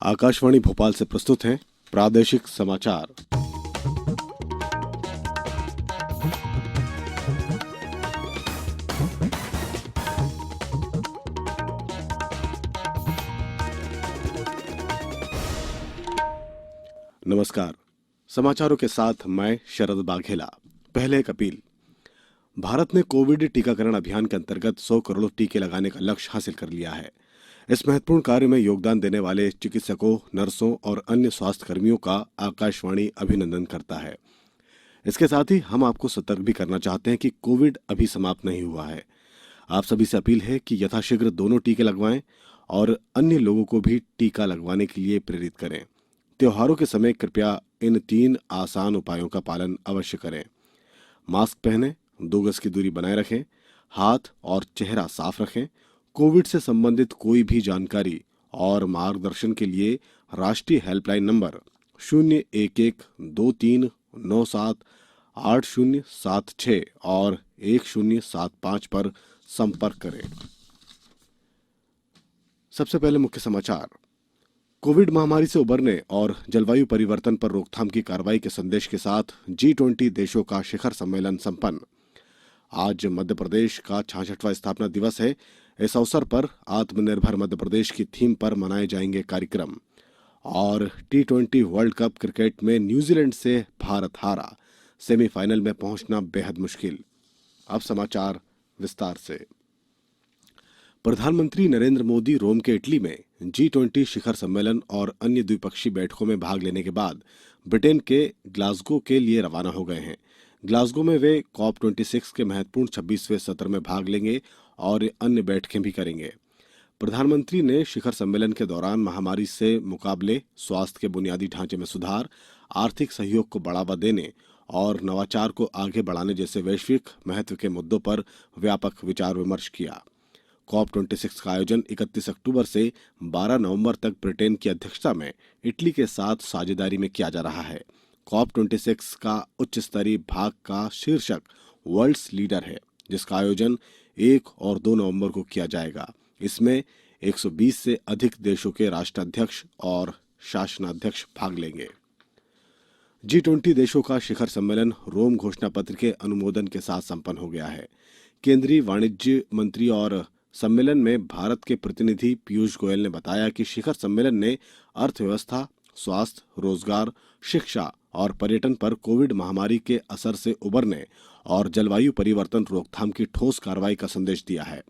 आकाशवाणी भोपाल से प्रस्तुत हैं प्रादेशिक समाचार। नमस्कार। समाचारों के साथ मैं शरद बाघेला। पहले एक अपील। भारत ने कोविड टीकाकरण अभियान के अंतर्गत 100 करोड़ टीके लगाने का लक्ष्य हासिल कर लिया है। इस महत्वपूर्ण कार्य में योगदान देने वाले चिकित्सकों, नर्सों और अन्य स्वास्थ्य कर्मियों का आकाशवाणी अभिनंदन करता है। इसके साथ ही हम आपको सतर्क भी करना चाहते हैं कि कोविड अभी समाप्त नहीं हुआ है। आप सभी से अपील है कि यथाशीघ्र दोनों टीके लगवाएं और अन्य लोगों को भी टीका लगवाने के लिए प्रेरित करें। त्योहारों के समय कृपया इन 3 आसान उपायों का पालन अवश्य करें। मास्क पहनें, 2 गज की दूरी बनाए रखें, हाथ और चेहरा साफ रखें। कोविड से संबंधित कोई भी जानकारी और मार्गदर्शन के लिए राष्ट्रीय हेल्पलाइन नंबर 011-2397-8076 और 1075 पर संपर्क करें। सबसे पहले मुख्य समाचार। कोविड महामारी से उबरने और जलवायु परिवर्तन पर रोकथाम की कार्रवाई के संदेश के साथ G20 देशों का शिखर सम्मेलन संपन्न। आज मध्य प्रदेश का 66वां स्थापना दिवस है। इस अवसर पर आत्मनिर्भर मध्य प्रदेश की थीम पर मनाए जाएंगे कार्यक्रम। और T20 वर्ल्ड कप क्रिकेट में न्यूजीलैंड से भारत हारा, सेमीफाइनल में पहुंचना बेहद मुश्किल। अब समाचार विस्तार से। प्रधानमंत्री नरेंद्र मोदी रोम के इटली में G20 शिखर सम्मेलन और अन्य द्विपक्षीय बैठकों में भाग लेने के बाद ब्रिटेन के ग्लासगो के लिए रवाना हो गए हैं। ग्लासगो में वे COP26 के महत्वपूर्ण 26वें सत्र में भाग लेंगे और अन्य बैठकें भी करेंगे। प्रधानमंत्री ने शिखर सम्मेलन के दौरान महामारी से मुकाबले, स्वास्थ्य के बुनियादी ढांचे में सुधार, आर्थिक सहयोग को बढ़ावा देने और नवाचार को आगे बढ़ाने जैसे वैश्विक महत्व के मुद्दों पर व्यापक विचार विमर्श किया। COP26 का आयोजन 31 अक्टूबर से 12 नवंबर तक ब्रिटेन की अध्यक्षता में इटली के साथ साझेदारी में किया जा रहा है। COP26 का उच्च स्तरीय भाग का शीर्षक वर्ल्ड्स लीडर है, जिसका आयोजन 1 और 2 नवंबर को किया जाएगा। इसमें 120 से अधिक देशों के राष्ट्राध्यक्ष और शासनाध्यक्ष भाग लेंगे। G20 देशों का शिखर सम्मेलन रोम घोषणा पत्र के अनुमोदन के साथ संपन्न हो गया है। केंद्रीय वाणिज्य मंत्री और सम्मेलन में भारत के प्रतिनिधि पीयूष गोयल ने बताया कि शिखर सम्मेलन ने अर्थव्यवस्था, स्वास्थ्य, रोजगार, शिक्षा और पर्यटन पर कोविड महामारी के असर से उबरने और जलवायु परिवर्तन रोकथाम की ठोस कार्रवाई का संदेश दिया है।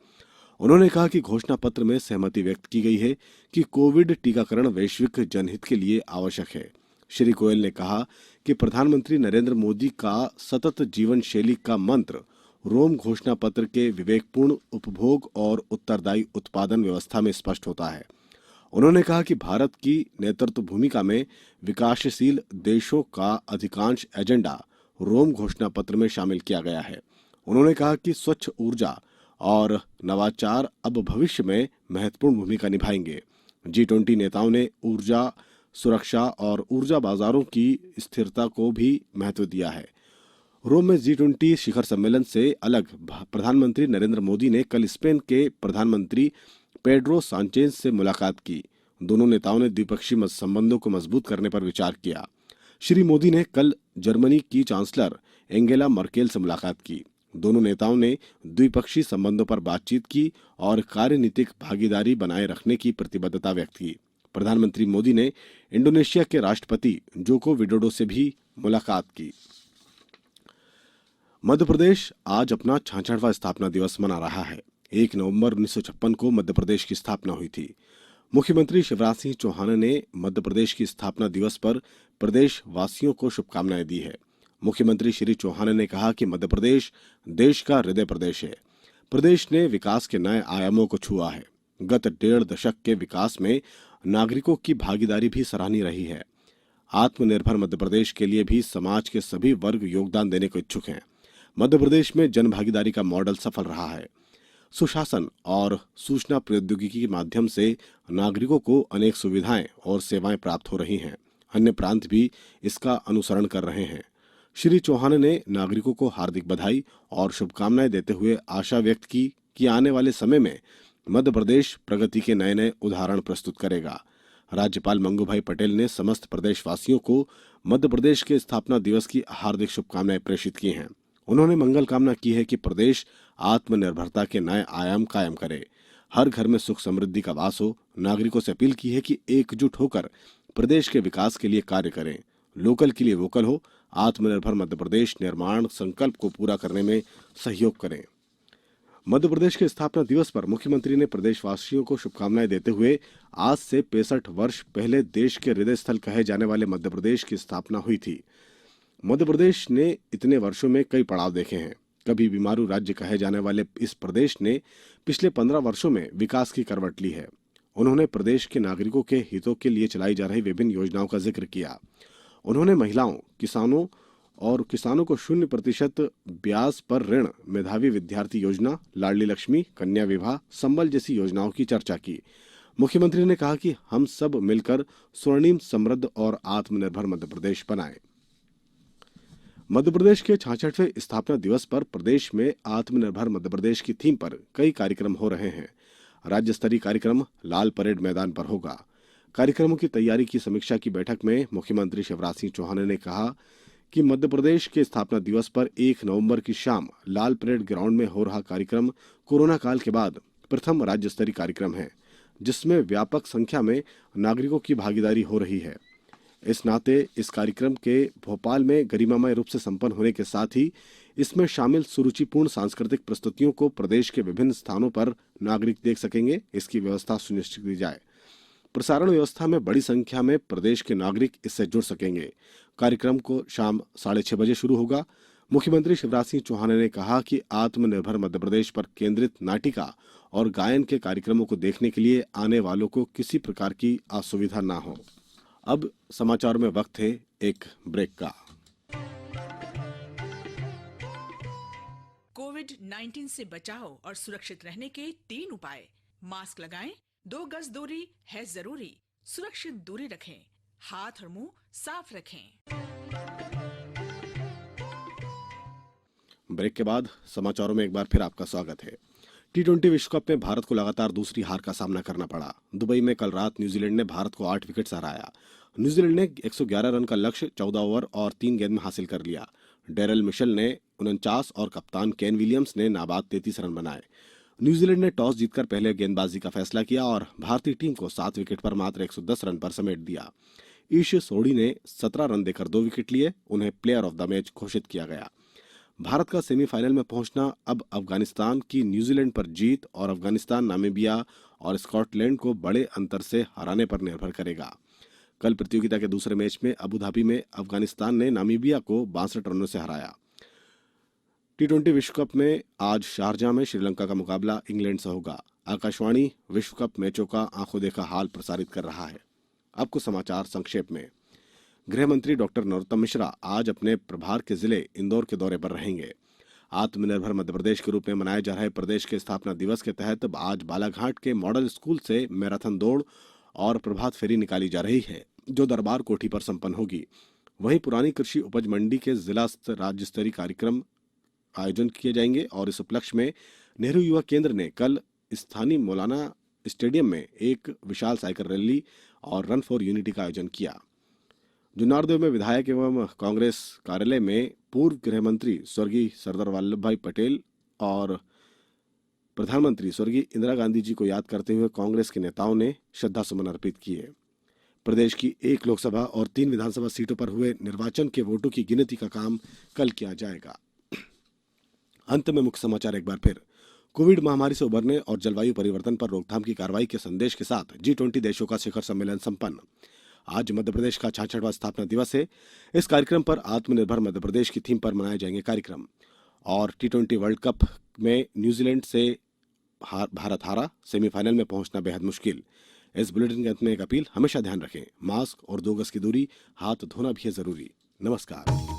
उन्होंने कहा कि घोषणा पत्र में सहमति व्यक्त की गई है कि कोविड टीकाकरण वैश्विक जनहित के लिए आवश्यक है। श्री गोयल ने कहा कि प्रधानमंत्री नरेंद्र मोदी का सतत जीवन शैली का मंत्र रोम घोषणा पत्र के विवेकपूर्ण उपभोग और उत्तरदायी उत्पादन व्यवस्था में स्पष्ट होता है। उन्होंने कहा कि भारत की नेतृत्व भूमिका में विकासशील देशों का अधिकांश एजेंडा रोम घोषणा पत्र में शामिल किया गया है। उन्होंने कहा कि स्वच्छ ऊर्जा और नवाचार अब भविष्य में महत्वपूर्ण भूमिका निभाएंगे। G20 नेताओं ने ऊर्जा सुरक्षा और ऊर्जा बाजारों की स्थिरता को भी महत्व दिया है। रोम में G20 शिखर सम्मेलन से अलग प्रधानमंत्री नरेंद्र मोदी ने कल स्पेन के प्रधानमंत्री पेड्रो सांचेज से मुलाकात की। दोनों नेताओं ने द्विपक्षीय संबंधों को मजबूत करने पर विचार किया। श्री मोदी ने कल जर्मनी की चांसलर एंगेला मर्केल से मुलाकात की। दोनों नेताओं ने द्विपक्षीय संबंधों पर बातचीत की और कार्यनीतिक भागीदारी बनाए रखने की प्रतिबद्धता व्यक्त की। प्रधानमंत्री मोदी ने इंडोनेशिया के राष्ट्रपति जोको विडोडो से भी मुलाकात की। मध्य प्रदेश आज अपना 66वां स्थापना दिवस मना रहा है। 1 नवंबर 1956 को मध्य प्रदेश की स्थापना हुई थी। मुख्यमंत्री शिवराज सिंह चौहान ने मध्य प्रदेश की स्थापना दिवस पर प्रदेश वासियों को शुभकामनाएं दी है। मुख्यमंत्री श्री चौहान ने कहा कि मध्य प्रदेश देश का हृदय प्रदेश है। प्रदेश ने विकास के नए आयामों को छुआ है। गत 1.5 दशक के विकास में नागरिकों की भागीदारी भी सराहनीय रही है। आत्मनिर्भर मध्य प्रदेश के लिए भी समाज के सभी वर्ग योगदान देने को इच्छुक हैं। मध्य प्रदेश में जनभागीदारी का मॉडल सफल रहा है। सुशासन और सूचना प्रौद्योगिकी के माध्यम से नागरिकों को अनेक सुविधाएं और सेवाएं प्राप्त हो रही हैं। अन्य प्रांत भी इसका अनुसरण कर रहे हैं। श्री चौहान ने नागरिकों को हार्दिक बधाई और शुभकामनाएं देते हुए आशा व्यक्त की कि आने वाले समय में मध्य प्रदेश प्रगति के नए नए उदाहरण प्रस्तुत करेगा। राज्यपाल मंगूभाई पटेल ने समस्त प्रदेशवासियों को मध्य प्रदेश के स्थापना दिवस की हार्दिक शुभकामनाएं प्रेषित की हैं। उन्होंने मंगल कामना की है कि प्रदेश आत्मनिर्भरता के नए आयाम कायम करे, हर घर में सुख समृद्धि का वास हो। नागरिकों से अपील की है कि एकजुट होकर प्रदेश के विकास के लिए कार्य करें, लोकल के लिए वोकल हो, आत्मनिर्भर मध्य प्रदेश निर्माण संकल्प को पूरा करने में सहयोग करें। मध्य प्रदेश के स्थापना दिवस पर मुख्यमंत्री ने प्रदेशवासियों को शुभकामनाएं देते हुए आज से 65 वर्ष पहले देश के हृदय स्थल कहे जाने वाले मध्य प्रदेश की स्थापना हुई थी। मध्य प्रदेश ने इतने वर्षों में कई पड़ाव देखे हैं। कभी बीमारू राज्य कहे जाने वाले इस प्रदेश ने पिछले 15 वर्षों में विकास की करवट ली है। उन्होंने प्रदेश के नागरिकों के हितों के लिए चलाई जा रही विभिन्न योजनाओं का जिक्र किया। उन्होंने महिलाओं, किसानों को 0% ब्याज पर ऋण, मेधावी विद्यार्थी योजना, लाडली लक्ष्मी, कन्या विवाह, संबल जैसी योजनाओं की चर्चा की। मुख्यमंत्री ने कहा कि हम सब मिलकर स्वर्णिम, समृद्ध और आत्मनिर्भर मध्य प्रदेश बनाएं। मध्य प्रदेश के 66वें स्थापना दिवस पर प्रदेश में आत्मनिर्भर मध्य प्रदेश की थीम पर कई कार्यक्रम हो रहे हैं। राज्य स्तरीय कार्यक्रम लाल परेड मैदान पर होगा। कार्यक्रमों की तैयारी की समीक्षा की बैठक में मुख्यमंत्री शिवराज सिंह चौहान ने कहा कि मध्य प्रदेश के स्थापना दिवस पर 1 नवंबर की शाम लाल परेड ग्राउंड में हो रहा कार्यक्रम कोरोना काल के बाद प्रथम राज्य स्तरीय कार्यक्रम है, जिसमें व्यापक संख्या में नागरिकों की भागीदारी हो रही है। इस नाते इस कार्यक्रम के भोपाल में गरिमामय रूप से संपन्न होने के साथ ही इसमें शामिल सुरुचिपूर्ण सांस्कृतिक प्रस्तुतियों को प्रदेश के विभिन्न स्थानों पर नागरिक देख सकेंगे, इसकी व्यवस्था सुनिश्चित की जाए। प्रसारण व्यवस्था में बड़ी संख्या में प्रदेश के नागरिक इससे जुड़ सकेंगे। कार्यक्रम को शाम 6:30 बजे शुरू होगा। मुख्यमंत्री शिवराज सिंह चौहान ने कहा कि आत्मनिर्भर मध्य प्रदेश पर केंद्रित नाटिका और गायन के कार्यक्रमों को देखने के लिए आने वालों को किसी प्रकार की असुविधा न हो। अब समाचार में वक्त है एक ब्रेक का। कोविड-19 से बचाव और सुरक्षित रहने के 3 उपाय। मास्क लगाएं, 2 गज दूरी है जरूरी, सुरक्षित दूरी रखें, हाथ और मुंह साफ रखें। ब्रेक के बाद समाचारों में एक बार फिर आपका स्वागत है। T20 विश्व कप में भारत को लगातार दूसरी हार का सामना करना पड़ा। दुबई में कल रात न्यूजीलैंड ने भारत को 8 विकेट से हराया। न्यूजीलैंड ने 111 रन का लक्ष्य 14 ओवर और 3 गेंद में हासिल कर लिया। डेरल मिशेल ने 49 और कप्तान केन विलियम्स ने नाबाद 33 रन बनाए। न्यूजीलैंड ने टॉस जीतकर पहले गेंदबाजी का फैसला किया और भारतीय टीम को 7 विकेट पर मात्र 110 रन पर समेट दिया। ईश सोढ़ी ने 17 रन देकर 2 विकेट लिए। उन्हें प्लेयर ऑफ द मैच घोषित किया गया। भारत का सेमीफाइनल में पहुंचना अब अफगानिस्तान की न्यूजीलैंड पर जीत और अफगानिस्तान, नामीबिया और स्कॉटलैंड को बड़े अंतर से हराने पर निर्भर करेगा। कल प्रतियोगिता के दूसरे मैच में अबुधाबी में अफगानिस्तान ने नामीबिया को 62 रनों से हराया। T20 विश्व कप में आज शारजाह में श्रीलंका का मुकाबला इंग्लैंड से होगा। आकाशवाणी विश्व कप मैचों का आंखों देखा हाल प्रसारित कर रहा है। अब कुछ समाचार संक्षेप में। गृह मंत्री डॉक्टर नरोत्तम मिश्रा आज अपने प्रभार के जिले इंदौर के दौरे पर रहेंगे। आत्मनिर्भर मध्य प्रदेश के रूप में मनाए जा रहे प्रदेश के स्थापना दिवस के तहत आज बालाघाट के मॉडल स्कूल से मैराथन दौड़ और प्रभात फेरी निकाली जा रही है, जो दरबार कोठी पर संपन्न होगी। वहीं पुरानी कृषि उपज मंडी के जिला राज्य स्तरीय कार्यक्रम आयोजन किए जाएंगे और इस उपलक्ष्य में नेहरू युवा केंद्र ने कल स्थानीय मौलाना स्टेडियम में एक विशाल साइकिल रैली और रन फॉर यूनिटी का आयोजन किया। जुन्नारदेव में विधायक एवं कांग्रेस कार्यालय में पूर्व गृह मंत्री स्वर्गीय सरदार वल्लभ भाई पटेल और प्रधानमंत्री स्वर्गीय इंदिरा गांधी जी को याद करते हुए कांग्रेस के नेताओं ने श्रद्धा सुमन अर्पित किए। प्रदेश की 1 लोकसभा और 3 विधानसभा सीटों पर हुए निर्वाचन के वोटों की गिनती का काम कल किया जाएगा। अंत में मुख्य समाचार एक बार फिर। कोविड महामारी से उबरने और जलवायु परिवर्तन पर रोकथाम की कार्रवाई के संदेश के साथ G20 देशों का शिखर सम्मेलन संपन्न। आज मध्य प्रदेश का 66वां स्थापना दिवस है। इस कार्यक्रम पर आत्मनिर्भर मध्य प्रदेश की थीम पर मनाए जाएंगे कार्यक्रम। और T20 वर्ल्ड कप में न्यूजीलैंड से भारत हारा, सेमीफाइनल में पहुंचना बेहद मुश्किल। इस बुलेटिन के अंत में एक अपील, हमेशा ध्यान रखें, मास्क और 2 गज की दूरी, हाथ धोना भी है जरूरी। नमस्कार।